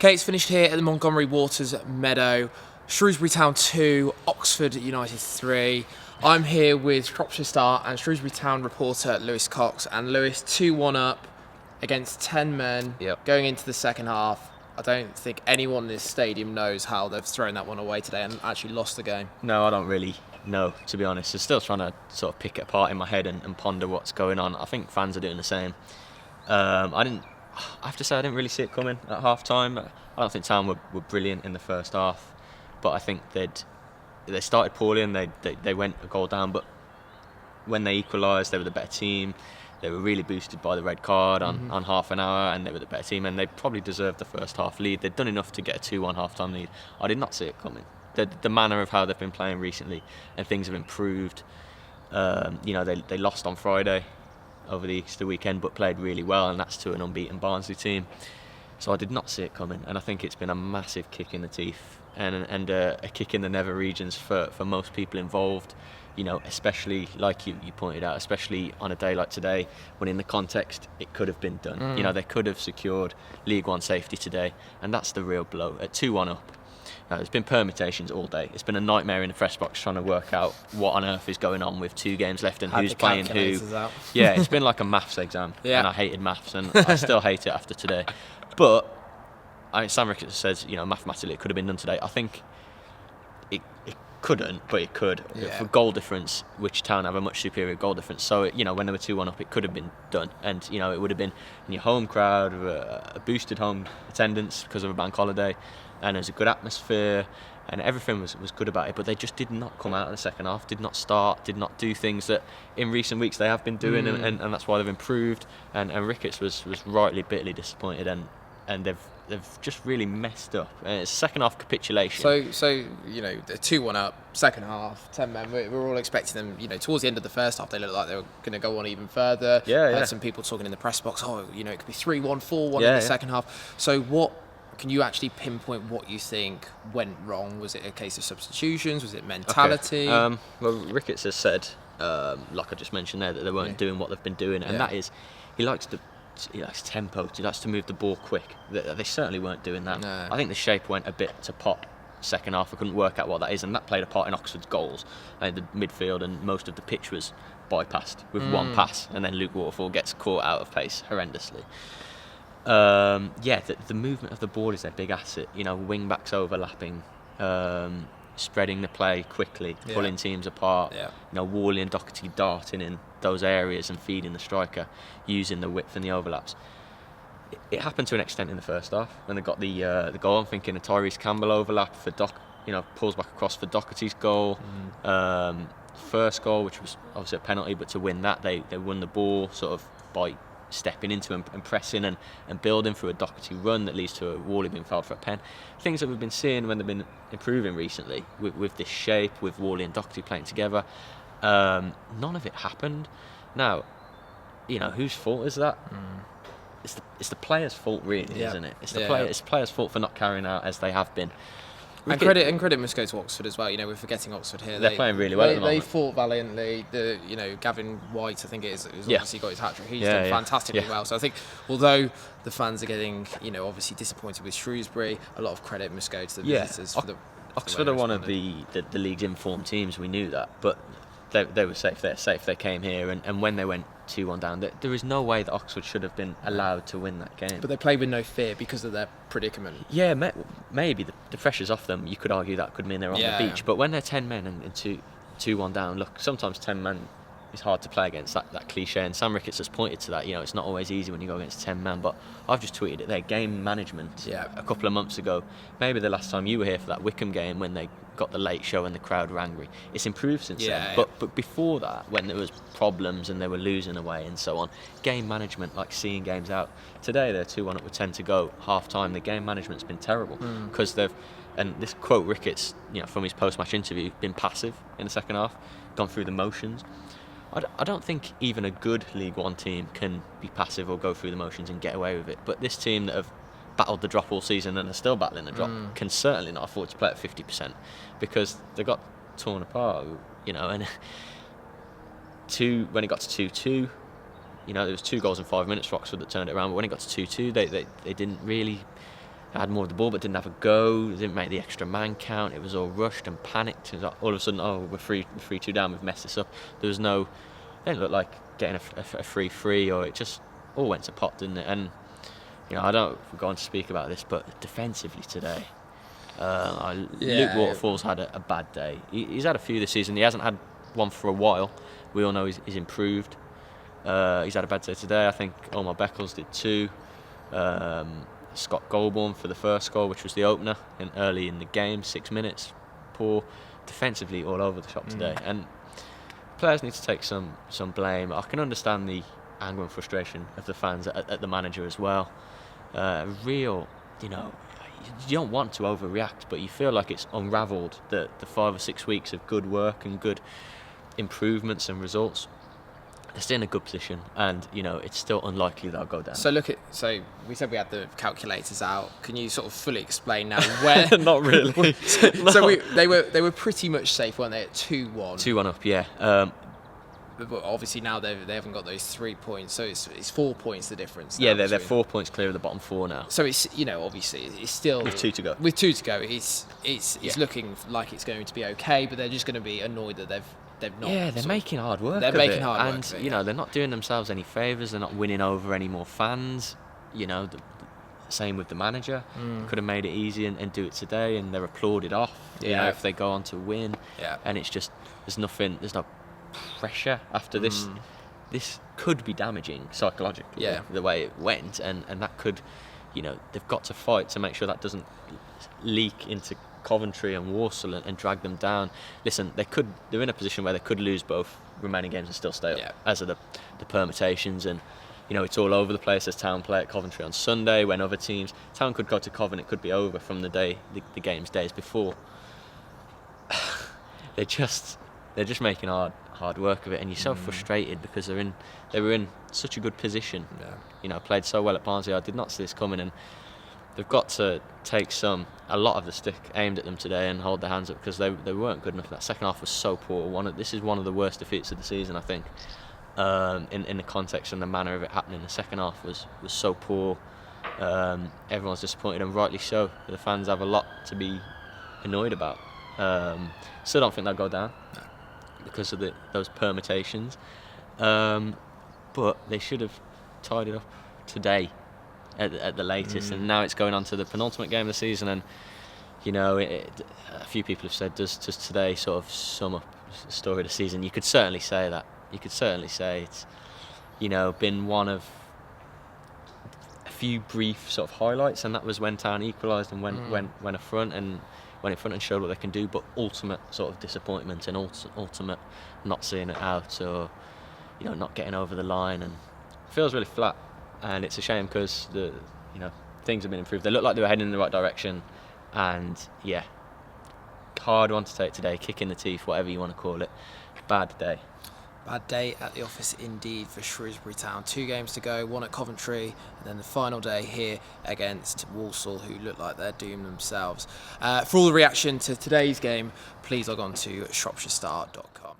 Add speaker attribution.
Speaker 1: Okay, it's finished here at the Montgomery Waters Meadow. Shrewsbury Town 2, Oxford United 3. I'm here with Shropshire Star and Shrewsbury Town reporter Lewis Cox. And Lewis, 2-1 up against 10 men going into the second half. I don't think anyone in this stadium knows how they've thrown that one away today and actually lost the game.
Speaker 2: No, I don't really know, to be honest. I'm still trying to sort of pick it apart in my head and ponder what's going on. I think fans are doing the same. I have to say I didn't really see it coming at half time. I don't think Town were brilliant in the first half, but I think they started poorly and they went a goal down, but when they equalised they were the better team. They were really boosted by the red card on half an hour, and they were the better team, and they probably deserved the first half lead. They'd done enough to get a 2-1 half-time lead. I did not see it coming. The manner of how they've been playing recently, and things have improved. They lost on Friday over the Easter weekend, but played really well, and that's to an unbeaten Barnsley team. So I did not see it coming, and I think it's been a massive kick in the teeth and a kick in the nether regions for most people involved. You know, especially like you pointed out, especially on a day like today, when in the context it could have been done. You know, they could have secured League One safety today, and that's the real blow. At 2-1 up, there's been permutations all day. It's been a nightmare in the press box trying to work out what on earth is going on with 2 games left and who's playing who. Yeah, it's been like a maths exam, and I hated maths, and I still hate it after today. But Sam Ricketts says, mathematically it could have been done today. I think it couldn't, but it could. For goal difference, which Town have a much superior goal difference. So, when they were 2-1 up, it could have been done. And, it would have been in your home crowd, a boosted home attendance because of a bank holiday, and there's a good atmosphere, and everything was good about it. But they just did not come out in the second half, did not start, did not do things that in recent weeks they have been doing, and that's why they've improved. And Ricketts was rightly bitterly disappointed, and they've just really messed up. It's a second half capitulation.
Speaker 1: So they're 2-1 up, second half, 10 men. We're all expecting them. Towards the end of the first half, they looked like they were going to go on even further. Had some people talking in the press box. It could be 3-1, 4-1 in the second half. So what can you actually pinpoint what you think went wrong? Was it a case of substitutions? Was it mentality?
Speaker 2: Okay. Well, Ricketts has said, like I just mentioned there, that they weren't doing what they've been doing, and that is, he likes tempo. He likes to move the ball quick. They certainly weren't doing that. No. I think the shape went a bit to pot second half. I couldn't work out what that is, and that played a part in Oxford's goals. The midfield and most of the pitch was bypassed with one pass, and then Luke Waterfall gets caught out of pace horrendously. The movement of the ball is their big asset. Wing backs overlapping, spreading the play quickly, pulling teams apart. Worley and Doherty darting in those areas and feeding the striker, using the width and the overlaps. It happened to an extent in the first half when they got the goal. I'm thinking a Tyrese Campbell overlap for pulls back across for Doherty's goal. First goal, which was obviously a penalty, but to win that they won the ball sort of by stepping into and pressing and building through a Doherty run that leads to a Worley being fouled for a pen. Things that we've been seeing when they've been improving recently with this shape, with Worley and Doherty playing together. None of it happened. Now, whose fault is that? It's the players' fault, really, isn't it? It's the players' fault for not carrying out as they have been.
Speaker 1: And credit must go to Oxford as well. We're forgetting Oxford here.
Speaker 2: They're playing really well at the moment.
Speaker 1: They fought valiantly. Gavin White, I think it is, obviously got his hat-trick. He's done fantastically well. So I think, although the fans are getting, obviously disappointed with Shrewsbury, a lot of credit must go to the visitors.
Speaker 2: Oxford are one of the league's informed teams. We knew that, but they were safe. They're safe. They came here, and when they went 2-1 down, there is no way that Oxford should have been allowed to win that game.
Speaker 1: But they played with no fear because of their predicament.
Speaker 2: Yeah, maybe the pressure's off them. You could argue that could mean they're on the beach. But when they're 10 men and 2-1 down, look, sometimes 10 men is hard to play against, that cliche. And Sam Ricketts has pointed to that. It's not always easy when you go against 10 men. But I've just tweeted it. Their game management a couple of months ago, maybe the last time you were here for that Wickham game when they got the late show and the crowd were angry. It's improved since then. But before that, when there was problems and they were losing away and so on, game management, like seeing games out. Today they're 2-1 up with 10 to go, half time. The game management's been terrible because they've, and this quote Ricketts, from his post-match interview, been passive in the second half, gone through the motions. I don't think even a good League One team can be passive or go through the motions and get away with it. But this team that have battled the drop all season and are still battling the drop can certainly not afford to play at 50% because they got torn apart, and when it got to 2-2, there was 2 goals in 5 minutes for Oxford that turned it around, but when it got to 2-2, they didn't really had more of the ball but didn't have a go, didn't make the extra man count. It was all rushed and panicked. It was like all of a sudden, we're 3-2 down, we've messed this up. There was no, it didn't look like getting a 3-3, or it just all went to pot, didn't it? And I don't go on to speak about this, but defensively today, Luke Waterfall's had a bad day. He's had a few this season. He hasn't had one for a while. We all know he's improved. He's had a bad day today. I think Omar Beckles did too. Scott Goldborn for the first goal, which was the opener early in the game, 6 minutes. Poor defensively all over the shop today. And players need to take some blame. I can understand the anger and frustration of the fans at the manager as well. You don't want to overreact, but you feel like it's unravelled the 5 or 6 weeks of good work and good improvements and results. They're still in a good position, and it's still unlikely they'll go down.
Speaker 1: So we said we had the calculators out. Can you sort of fully explain now where?
Speaker 2: Not really.
Speaker 1: They were pretty much safe, weren't they? At 2-1.
Speaker 2: 2-1 up, yeah.
Speaker 1: But obviously now they haven't got those 3 points, so it's 4 points the difference.
Speaker 2: Yeah, they're 4 points clear of the bottom 4 now.
Speaker 1: So it's obviously it's still
Speaker 2: with 2 to go.
Speaker 1: With 2 to go, it's looking like it's going to be okay, but they're just going to be annoyed that they've not.
Speaker 2: Yeah, they're making hard work.
Speaker 1: They're making hard work,
Speaker 2: and they're not doing themselves any favours. They're not winning over any more fans. The same with the manager. Could have made it easy and do it today, and they're applauded off. If they go on to win.
Speaker 1: Yeah.
Speaker 2: And it's just there's no pressure after this. This could be damaging psychologically.
Speaker 1: Yeah.
Speaker 2: The way it went, and that could, they've got to fight to make sure that doesn't leak into Coventry and Walsall and drag them down. Listen, they're in a position where they could lose both remaining games and still stay up, as are the permutations, and it's all over the place. As Town play at Coventry on Sunday, when other teams, Town could go to Coventry, it could be over from the day the game's days before. They're just making hard work of it, and you're so frustrated because they were in such a good position. Played so well at Barnsley. I did not see this coming, and they've got to take a lot of the stick aimed at them today and hold their hands up, because they weren't good enough. That second half was so poor. This is one of the worst defeats of the season, I think, in the context and the manner of it happening. The second half was so poor. Everyone's disappointed, and rightly so. The fans have a lot to be annoyed about. Still don't think they'll go down because of those permutations, but they should have tied it up today at the latest, and now it's going on to the penultimate game of the season, and a few people have said, does today sort of sum up the story of the season? You could certainly say that. You could certainly say it's been one of a few brief sort of highlights, and that was when Town equalised and went in front and showed what they can do, but ultimate sort of disappointment and ultimate not seeing it out, or not getting over the line, and it feels really flat. And it's a shame, because things have been improved. They look like they were heading in the right direction, and hard one to take today, kick in the teeth, whatever you want to call it. Bad day.
Speaker 1: Bad day at the office indeed for Shrewsbury Town. 2 games to go, one at Coventry, and then the final day here against Walsall, who look like they're doomed themselves. For all the reaction to today's game, please log on to shropshirestart.com.